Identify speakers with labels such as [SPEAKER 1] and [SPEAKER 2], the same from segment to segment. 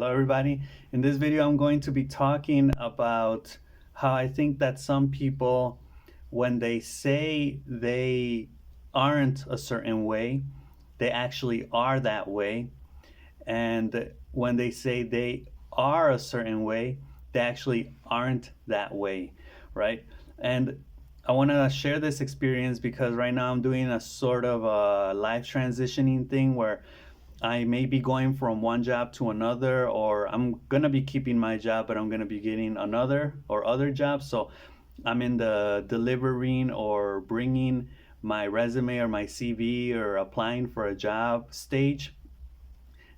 [SPEAKER 1] Hello, everybody. In this video, I'm going to be talking about how I think that some people, when they say they aren't a certain way, they actually are that way. And when they say they are a certain way, they actually aren't that way, right? And I want to share this experience because right now I'm doing a sort of a life transitioning thing where I may be going from one job to another, or I'm gonna be keeping my job, but I'm gonna be getting another or other jobs. So I'm in the delivering or bringing my resume or my CV or applying for a job stage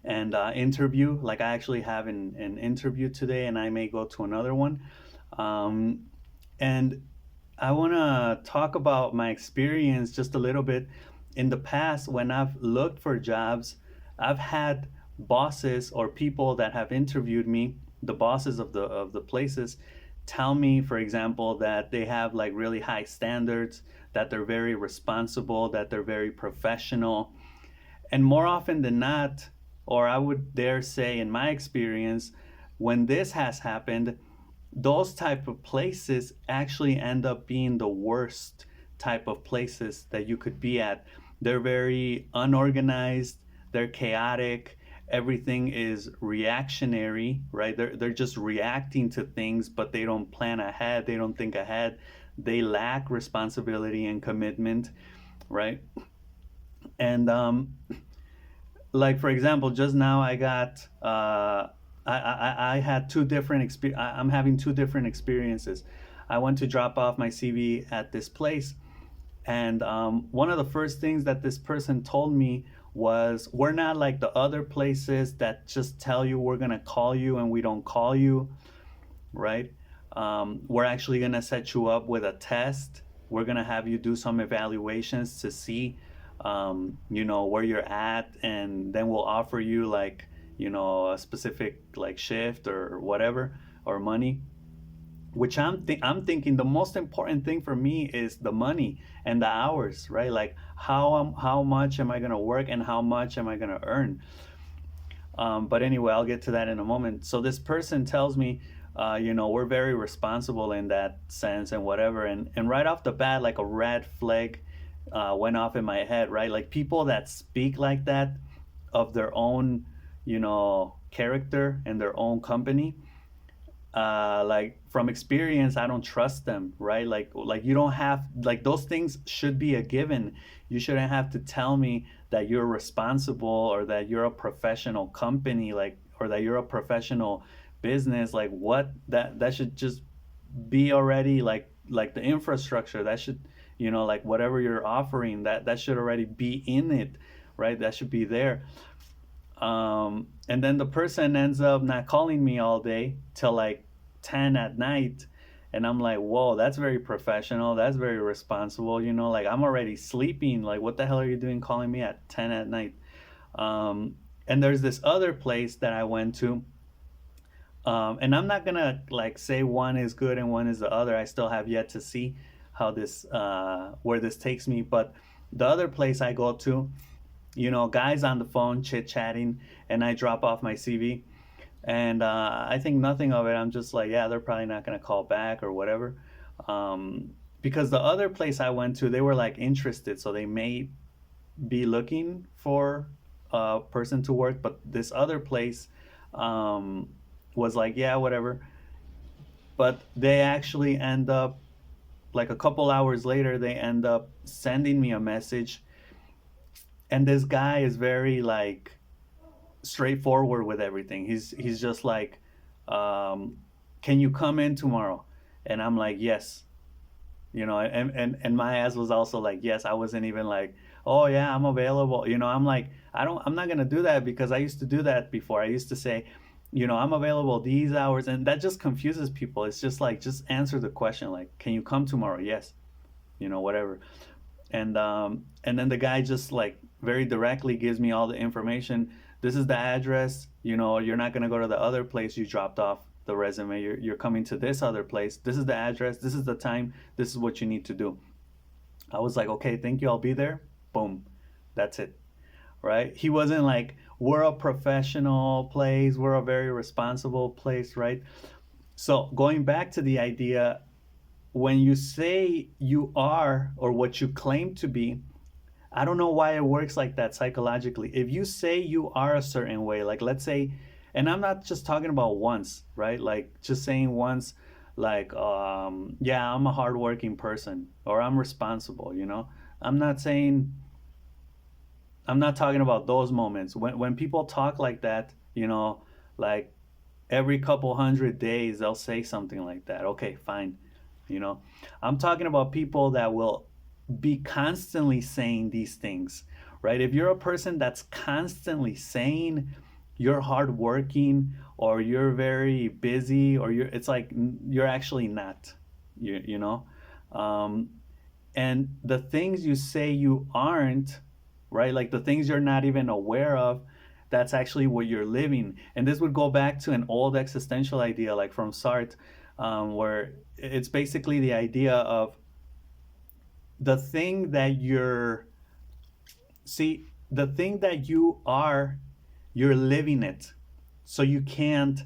[SPEAKER 1] and interview. Like I actually have an interview today, and I may go to another one. Um, and I want to talk about my experience just a little bit. In the past, when I've looked for jobs, I've had bosses or people that have interviewed me, the bosses of the places, tell me, for example, that they have like really high standards, that they're very responsible, that they're very professional. And more often than not, or I would dare say in my experience, when this has happened, those type of places actually end up being the worst type of places that you could be at. They're very unorganized, they're chaotic, everything is reactionary, right? They're just reacting to things, but they don't plan ahead, they don't think ahead. They lack responsibility and commitment, right? And like for example, just now I got I had two different I'm having two different experiences. I went to drop off my CV at this place, and one of the first things that this person told me was, "We're not like the other places that just tell you we're gonna call you and we don't call you, right? We're actually gonna set you up with a test. We're gonna have you do some evaluations to see, where you're at, and then we'll offer you like, a specific like shift or whatever or money." Which I'm thinking the most important thing for me is the money and the hours, right? Like how much am I gonna work and how much am I gonna earn? But anyway, I'll get to that in a moment. So this person tells me, we're very responsible in that sense and whatever. And right off the bat, like a red flag went off in my head, right? Like people that speak like that of their own, character and their own company, like from experience, I don't trust them, right? Like you don't have, like those things should be a given. You shouldn't have to tell me that you're responsible or that you're a professional company, like, or that you're a professional business. Like what, that should just be already like the infrastructure that should, like whatever you're offering, that should already be in it, right? That should be there. And then the person ends up not calling me all day till like 10 at night. And I'm like, whoa, that's very professional. That's very responsible. Like I'm already sleeping. Like, what the hell are you doing calling me at 10 at night? And there's this other place that I went to. And I'm not gonna like say one is good and one is the other. I still have yet to see how this, where this takes me. But the other place I go to, guys on the phone chit chatting, and I drop off my CV, and I think nothing of it. I'm just like, yeah, they're probably not gonna call back or whatever, because the other place I went to, they were like interested, so they may be looking for a person to work, but this other place was like, yeah, whatever. But they actually end up, like a couple hours later, they end up sending me a message, and this guy is very like straightforward with everything. He's just like, can you come in tomorrow? And I'm like, yes. And my ass was also like, yes. I wasn't even like, oh yeah, I'm available. I'm like, I'm not gonna do that, because I used to do that before. I used to say, I'm available these hours, and that just confuses people. It's just like, just answer the question, like, can you come tomorrow? Yes. Whatever. And then the guy just like very directly gives me all the information. This is the address. You're not going to go to the other place you dropped off the resume. You're coming to this other place. This is the address. This is the time. This is what you need to do. I was like, okay, thank you, I'll be there. Boom. That's it. Right? He wasn't like, we're a professional place, we're a very responsible place, right? So going back to the idea, when you say you are or what you claim to be, I don't know why it works like that psychologically. If you say you are a certain way, like let's say, and I'm not just talking about once, right? Like just saying once, like, yeah, I'm a hardworking person or I'm responsible, you know? I'm not saying, I'm not talking about those moments. When people talk like that, you know, like every couple hundred days, they'll say something like that. Okay, fine. You know, I'm talking about people that will be constantly saying these things, right? If you're a person that's constantly saying you're hardworking or you're very busy or you're, it's like you're actually not, you know? Um, and the things you say you aren't, right, like the things you're not even aware of, that's actually what you're living. And this would go back to an old existential idea like from Sartre, where it's basically the idea of the thing that you're, see, the thing that you are, you're living it, so you can't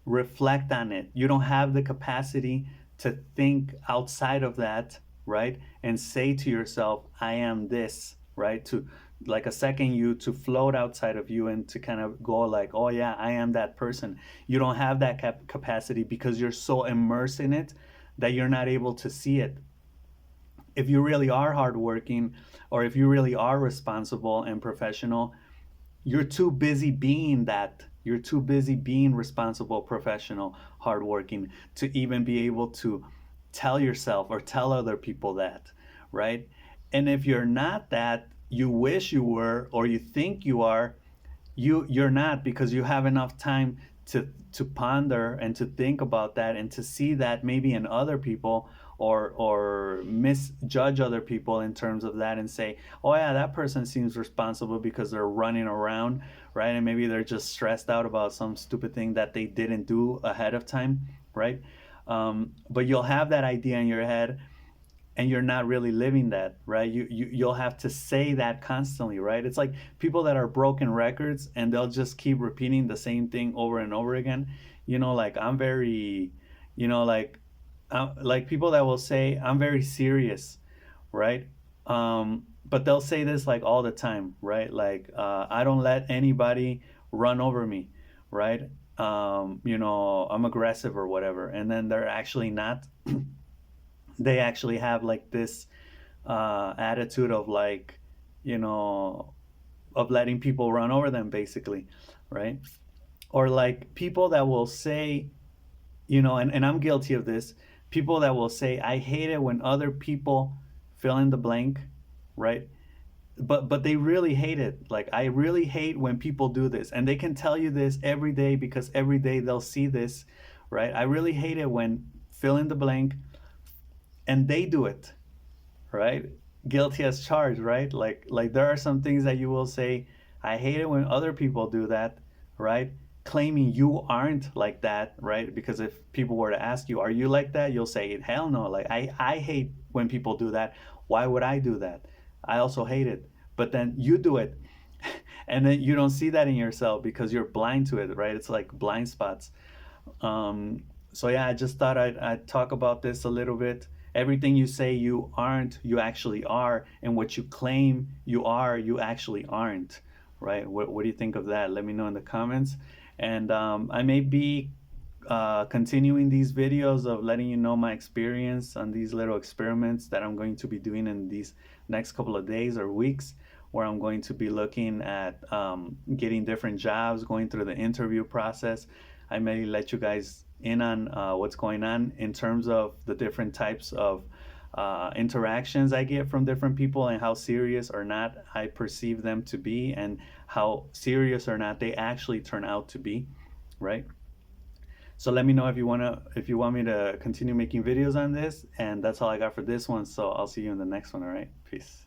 [SPEAKER 1] reflect on it. You don't have the capacity to think outside of that, right? And say to yourself, I am this, right? To like a second you, to float outside of you and to kind of go like, oh yeah, I am that person. You don't have that capacity because you're so immersed in it that you're not able to see it. If you really are hardworking or if you really are responsible and professional, you're too busy being that. You're too busy being responsible, professional, hardworking to even be able to tell yourself or tell other people that, right? And if you're not that, you wish you were or you think you are, you're not, because you have enough time to ponder and to think about that and to see that maybe in other people, or misjudge other people in terms of that and say, oh yeah, that person seems responsible because they're running around, right? And maybe they're just stressed out about some stupid thing that they didn't do ahead of time, right? But you'll have that idea in your head and you're not really living that, right? You'll have to say that constantly, right? It's like people that are broken records and they'll just keep repeating the same thing over and over again. You know, like I'm very, you know, like people that will say I'm very serious, right? But they'll say this like all the time, right? Like I don't let anybody run over me, right? You know, I'm aggressive or whatever, and then they're actually not. They actually have like this attitude of like, you know, of letting people run over them basically, right? Or like people that will say, you know, and I'm guilty of this, people that will say, I hate it when other people fill in the blank, right? But they really hate it. Like I really hate when people do this. And they can tell you this every day because every day they'll see this, right? I really hate it when fill in the blank and they do it, right? Guilty as charged, right? Like there are some things that you will say, I hate it when other people do that, right? Claiming you aren't like that, right? Because if people were to ask you, are you like that? You'll say, hell no. Like I hate when people do that. Why would I do that? I also hate it. But then you do it. And then you don't see that in yourself because you're blind to it, right? It's like blind spots. So yeah, I just thought I'd talk about this a little bit. Everything you say you aren't, you actually are, and what you claim you are, you actually aren't, right? What do you think of that? Let me know in the comments. And I may be continuing these videos of letting you know my experience on these little experiments that I'm going to be doing in these next couple of days or weeks, where I'm going to be looking at getting different jobs, going through the interview process. I may let you guys in on what's going on in terms of the different types of interactions I get from different people and how serious or not I perceive them to be and how serious or not they actually turn out to be, right? So let me know if you want me to continue making videos on this, and that's all I got for this one. So I'll see you in the next one. All right, peace.